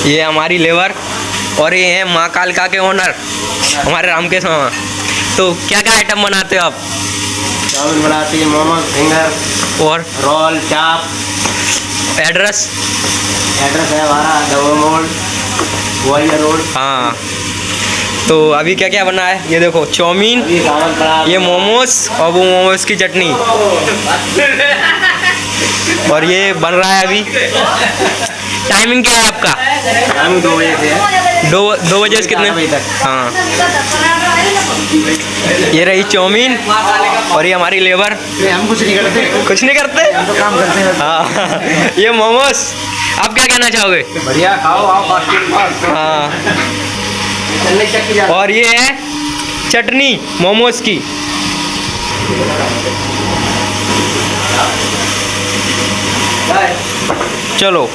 ये हमारी लेबर और ये हैं माँ कालका के ओनर हमारे रामकेश मामा। तो क्या क्या आइटम बनाते हो आप? चाउमीन बनाती है, मोमोज, फिंगर और रोल, चाप। एड्रेस? एड्रेस है हमारा डबल मोड़, ग्वालियर रोड। हाँ। तो अभी क्या क्या बना है? ये देखो चाउमीन, अभी सामान पड़ा। ये मोमोज और वो मोमोज की चटनी, और ये बन रहा है अभी। टाइमिंग क्या है आपका? हम 2 बजे से है। 2 बजे से कितने? 4 बजे तक। हाँ। ये रही चाउमीन और ये हमारी लेबर। हम कुछ नहीं करते, कुछ नहीं करते? हम तो काम करते हैं। हाँ। ये मोमोज, आप क्या कहना चाहोगे? बढ़िया, खाओ आओ फास्ट फूड। हाँ। चलने चक्की जा। और ये है चटनी मोमोज की। चलो।